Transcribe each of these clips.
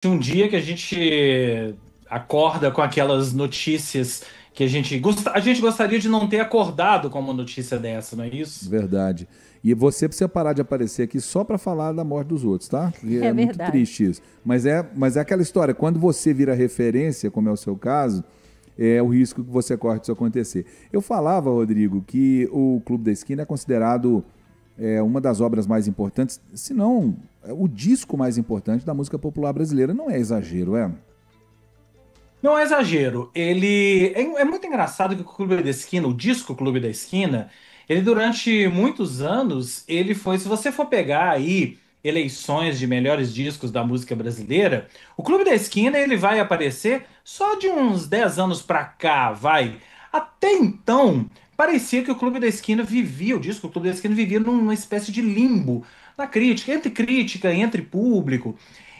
Um dia que a gente acorda com aquelas notícias que a gente gostaria de não ter acordado com uma notícia dessa, não é isso? Verdade. E você precisa parar de aparecer aqui só para falar da morte dos outros, tá? Porque É é muito verdade. triste isso. Mas é aquela história, quando você vira referência, como é o seu caso, é o risco que você corre disso acontecer. Eu falava, Rodrigo, que o Clube da Esquina é considerado uma das obras mais importantes, se não o disco mais importante da música popular brasileira. Não é exagero, é? Não é exagero. É muito engraçado que o Clube da Esquina, o disco Clube da Esquina, ele durante muitos anos, ele foi, se você for pegar aí eleições de melhores discos da música brasileira, o Clube da Esquina ele vai aparecer só de uns 10 anos pra cá, vai. Até então, parecia que o Clube da Esquina vivia, o disco Clube da Esquina vivia numa espécie de limbo na crítica, entre público.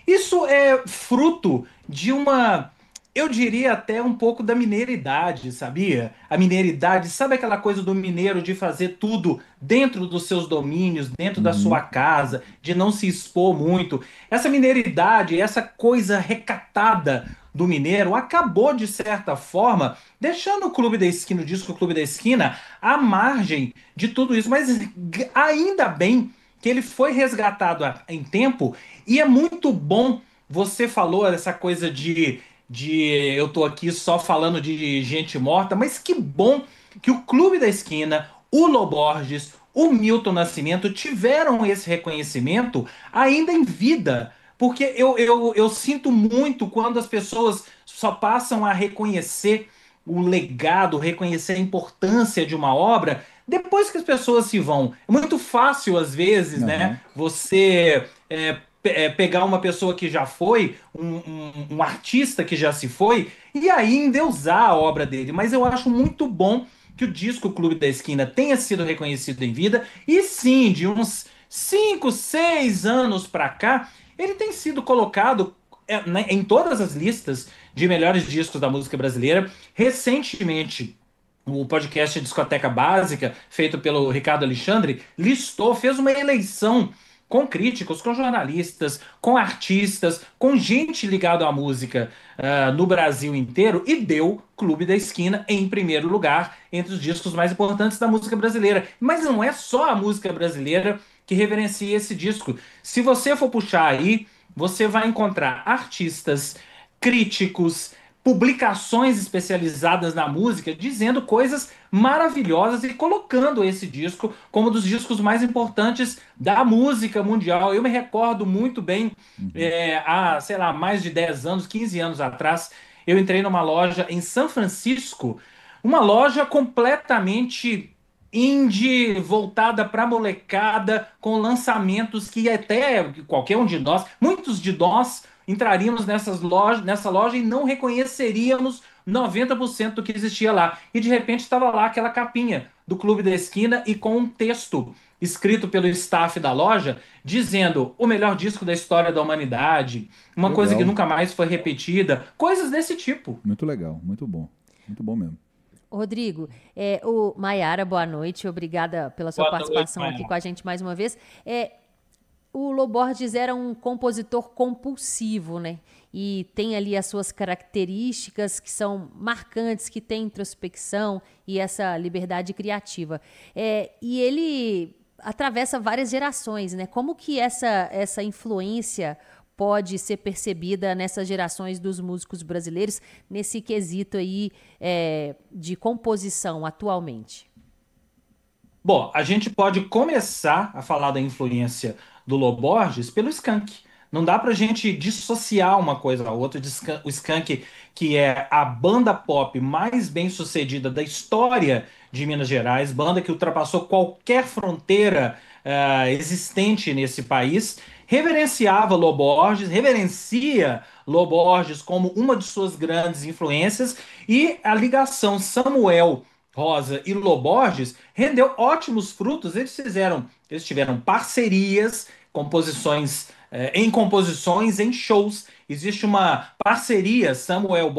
Isso é fruto de uma, eu diria até um pouco da mineiridade, sabia? A mineiridade, sabe aquela coisa do mineiro de fazer tudo dentro dos seus domínios, dentro da sua Uhum. casa, de não se expor muito. Essa mineiridade, essa coisa recatada do mineiro acabou, de certa forma, deixando o Clube da Esquina, o disco Clube da Esquina, à margem de tudo isso. Mas ainda bem que ele foi resgatado em tempo e é muito bom. Você falou dessa coisa de eu tô aqui só falando de gente morta, mas que bom que o Clube da Esquina, o Loborges, o Milton Nascimento tiveram esse reconhecimento ainda em vida. Porque eu sinto muito quando as pessoas só passam a reconhecer o legado, reconhecer a importância de uma obra depois que as pessoas se vão. É muito fácil, às vezes, né? Aham. Você pegar uma pessoa que já foi, um artista que já se foi, e ainda usar a obra dele. Mas eu acho muito bom que o disco Clube da Esquina tenha sido reconhecido em vida, e sim, de uns 5, 6 anos para cá, ele tem sido colocado né, em todas as listas de melhores discos da música brasileira. Recentemente, o podcast Discoteca Básica, feito pelo Ricardo Alexandre, fez uma eleição com críticos, com jornalistas, com artistas, com gente ligada à música no Brasil inteiro e deu Clube da Esquina em primeiro lugar entre os discos mais importantes da música brasileira. Mas não é só a música brasileira que reverencia esse disco. Se você for puxar aí, você vai encontrar artistas, críticos, publicações especializadas na música dizendo coisas maravilhosas e colocando esse disco como um dos discos mais importantes da música mundial. Eu me recordo muito bem, Uhum. há, sei lá, mais de 10 anos, 15 anos atrás, eu entrei numa loja em São Francisco, uma loja completamente indie, voltada para molecada, com lançamentos que até qualquer um de nós, muitos de nós, entraríamos nessa loja e não reconheceríamos 90% do que existia lá. E de repente estava lá aquela capinha do Clube da Esquina e com um texto escrito pelo staff da loja dizendo o melhor disco da história da humanidade, uma coisa que Legal. nunca mais foi repetida, coisas desse tipo. Muito legal. Muito bom. Muito bom mesmo. Rodrigo, o Maiara, boa noite. Obrigada pela sua Boa noite, participação aqui Maia. com a gente mais uma vez. O Loborges era um compositor compulsivo, né? E tem ali as suas características que são marcantes, que tem introspecção e essa liberdade criativa. E ele atravessa várias gerações, né? Como que essa influência pode ser percebida nessas gerações dos músicos brasileiros, nesse quesito aí de composição atualmente? Bom, a gente pode começar a falar da influência do Loborges pelo Skank. Não dá pra gente dissociar uma coisa da outra. O Skank, que é a banda pop mais bem-sucedida da história de Minas Gerais, banda que ultrapassou qualquer fronteira existente nesse país, reverencia Loborges como uma de suas grandes influências, e a ligação Samuel Rosa e Loborges rendeu ótimos frutos. Eles tiveram parcerias, composições, em shows. Existe uma parceria Samuel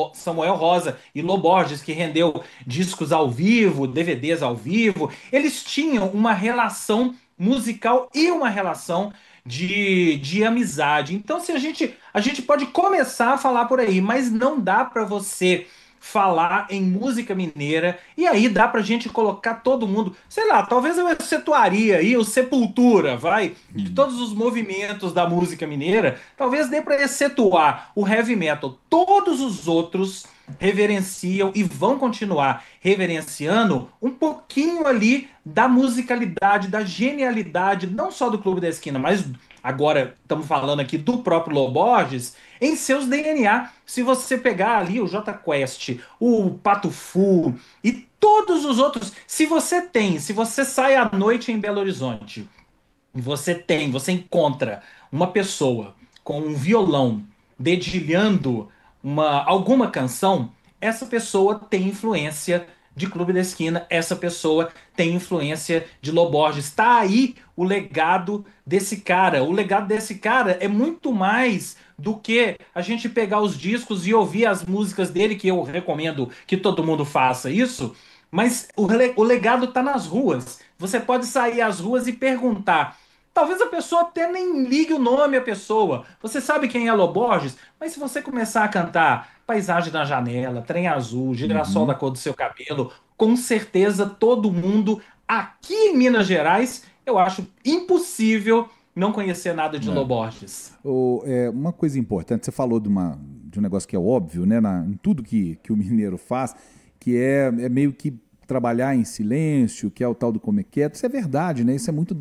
Rosa e Loborges que rendeu discos ao vivo, DVDs ao vivo. Eles tinham uma relação musical e uma relação de amizade. Então, se a gente pode começar a falar por aí, mas não dá para você falar em música mineira e aí dá pra gente colocar todo mundo, sei lá, talvez eu excetuaria aí o Sepultura, vai, de todos os movimentos da música mineira, talvez dê pra excetuar o heavy metal. Todos os outros reverenciam e vão continuar reverenciando um pouquinho ali da musicalidade, da genialidade, não só do Clube da Esquina, mas agora estamos falando aqui do próprio Lô Borges, em seus DNA. Se você pegar ali o Jota Quest, o Pato Fu e todos os outros, se você sai à noite em Belo Horizonte, e você encontra uma pessoa com um violão dedilhando alguma canção, essa pessoa tem influência de Clube da Esquina, essa pessoa tem influência de Lô Borges. Está aí o legado desse cara. O legado desse cara é muito mais do que a gente pegar os discos e ouvir as músicas dele, que eu recomendo que todo mundo faça isso, mas o legado está nas ruas. Você pode sair às ruas e perguntar. Talvez a pessoa até nem ligue o nome à pessoa. Você sabe quem é Lô Borges? Mas se você começar a cantar Paisagem na Janela, Trem Azul, Girassol da Uhum. Cor do Seu Cabelo, com certeza todo mundo aqui em Minas Gerais, eu acho impossível não conhecer nada de Lô É. Borges. Uma coisa importante, você falou de um negócio que é óbvio, né, em tudo que o mineiro faz, que é meio que trabalhar em silêncio, que é o tal do come quieto. Isso é verdade, né? Isso é muito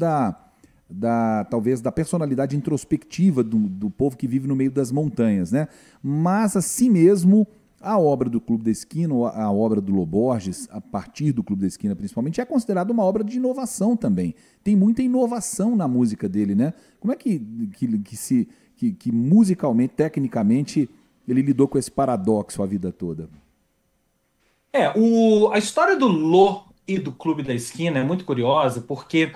talvez da personalidade introspectiva do povo que vive no meio das montanhas, né? Mas assim mesmo, a obra do Clube da Esquina, ou a obra do Lô Borges, a partir do Clube da Esquina principalmente, é considerada uma obra de inovação também. Tem muita inovação na música dele, né? Como é que musicalmente, tecnicamente, ele lidou com esse paradoxo a vida toda? A história do Lô e do Clube da Esquina é muito curiosa, porque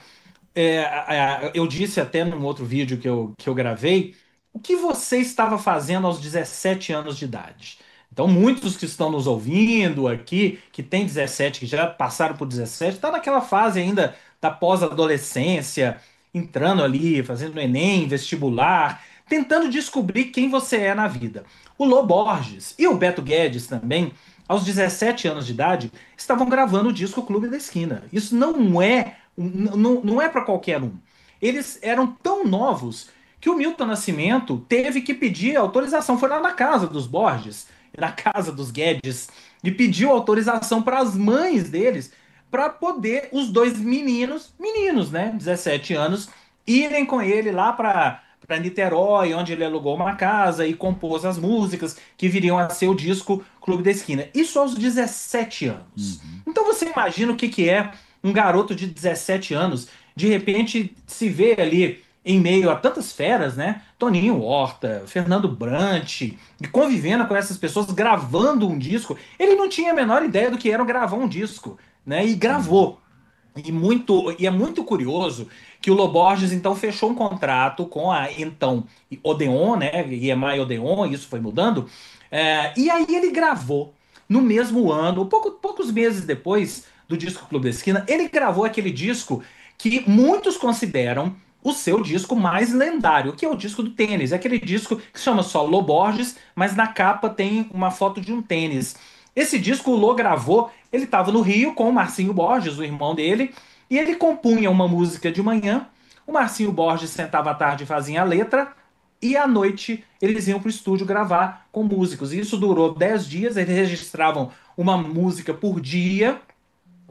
eu disse até num outro vídeo que eu gravei, o que você estava fazendo aos 17 anos de idade. Então, muitos que estão nos ouvindo aqui, que têm 17, que já passaram por 17, está naquela fase ainda da pós-adolescência, entrando ali, fazendo Enem, vestibular, tentando descobrir quem você é na vida. O Lô Borges e o Beto Guedes também, aos 17 anos de idade, estavam gravando o disco Clube da Esquina. Isso não é para qualquer um. Eles eram tão novos que o Milton Nascimento teve que pedir autorização. Foi lá na casa dos Borges, na casa dos Guedes, e pediu autorização para as mães deles para poder os dois meninos, né, 17 anos, irem com ele lá para Niterói, onde ele alugou uma casa e compôs as músicas que viriam a ser o disco Clube da Esquina. Isso aos 17 anos. Uhum. Então você imagina o que é um garoto de 17 anos, de repente se vê ali em meio a tantas feras, né? Toninho Horta, Fernando Brant, e convivendo com essas pessoas, gravando um disco. Ele não tinha a menor ideia do que era gravar um disco, né? E Uhum. gravou. E é muito curioso que o Loborges então fechou um contrato com a então Odeon, né? EMI Odeon, isso foi mudando. E aí ele gravou no mesmo ano, poucos meses depois do disco Clube da Esquina, ele gravou aquele disco que muitos consideram o seu disco mais lendário, que é o disco do tênis. É aquele disco que se chama só Loborges, mas na capa tem uma foto de um tênis. Esse disco o Lô gravou, ele estava no Rio com o Marcinho Borges, o irmão dele, e ele compunha uma música de manhã, o Marcinho Borges sentava à tarde e fazia a letra, e à noite eles iam para o estúdio gravar com músicos. Isso durou 10 dias, eles registravam uma música por dia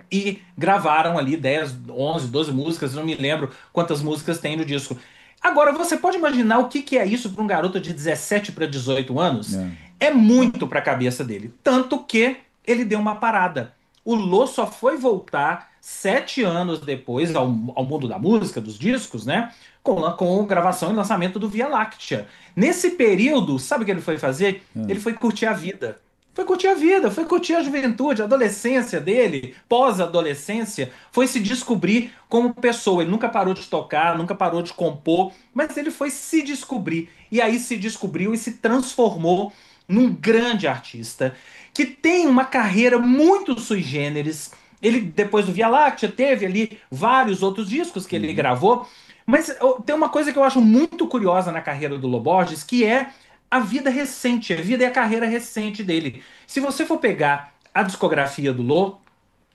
e gravaram ali 10, 11, 12 músicas, não me lembro quantas músicas tem no disco. Agora, você pode imaginar o que é isso para um garoto de 17 para 18 anos? É. É muito para a cabeça dele. Tanto que ele deu uma parada. O Lô só foi voltar 7 anos depois ao mundo da música, dos discos, né? Com a gravação e lançamento do Via Láctea. Nesse período, sabe o que ele foi fazer? Ele foi curtir a vida. Foi curtir a vida, foi curtir a juventude, a adolescência dele, pós-adolescência, foi se descobrir como pessoa. Ele nunca parou de tocar, nunca parou de compor, mas ele foi se descobrir. E aí se descobriu e se transformou num grande artista que tem uma carreira muito sui generis. Ele, depois do Via Láctea, teve ali vários outros discos que ele Uhum. gravou, Mas tem uma coisa que eu acho muito curiosa na carreira do Lô Borges, que é a vida recente, a vida e a carreira recente dele. Se você for pegar a discografia do Lô,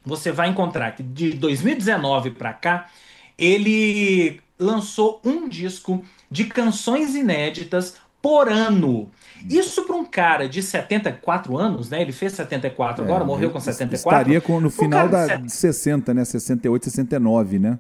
você vai encontrar que de 2019 para cá, ele lançou um disco de canções inéditas por ano. Isso para um cara de 74 anos, né? Ele fez 74 agora, morreu com 74. Estaria no Um final cara de de 60, né? 68, 69, né?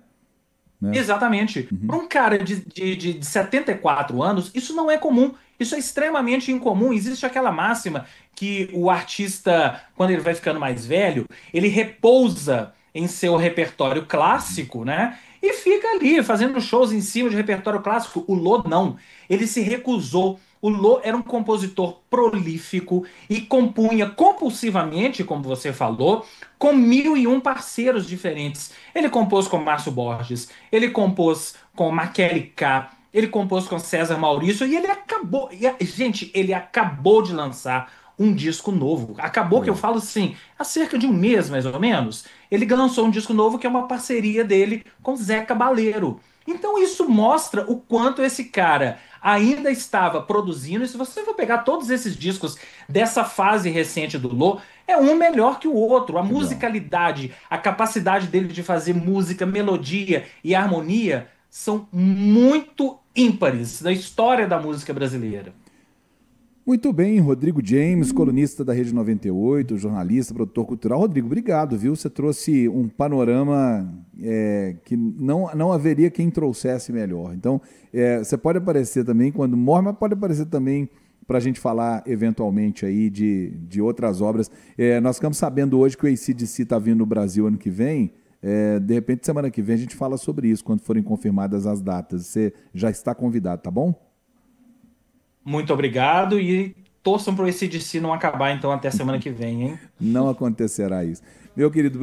Exatamente. Para um cara de 74 anos, isso não é comum. Isso é extremamente incomum. Existe aquela máxima que o artista, quando ele vai ficando mais velho, ele repousa em seu repertório clássico, né? E fica ali fazendo shows em cima de repertório clássico. O Lô não. Ele se recusou. O Lô era um compositor prolífico e compunha compulsivamente, como você falou, com 1001 parceiros diferentes. Ele compôs com Márcio Borges, ele compôs com Maquele K, ele compôs com César Maurício e ele acabou. Gente, ele acabou de lançar um disco novo. Acabou que eu falo assim, há cerca de um mês mais ou menos. Ele lançou um disco novo que é uma parceria dele com Zé Cabaleiro. Então isso mostra o quanto esse cara ainda estava produzindo. E se você for pegar todos esses discos dessa fase recente do Lô, é um melhor que o outro. A Legal. musicalidade, a capacidade dele de fazer música, melodia e harmonia são muito ímpares na história da música brasileira. Muito bem, Rodrigo James, colunista da Rede 98, jornalista, produtor cultural. Rodrigo, obrigado, viu? Você trouxe um panorama que não haveria quem trouxesse melhor. Então, você pode aparecer também quando morre, mas pode aparecer também para a gente falar eventualmente aí de outras obras. Nós ficamos sabendo hoje que o AC/DC está vindo no Brasil ano que vem. De repente, semana que vem, a gente fala sobre isso, quando forem confirmadas as datas. Você já está convidado, tá bom? Muito obrigado e torçam para o AC/DC não acabar então até semana que vem, hein? Não acontecerá isso. Meu querido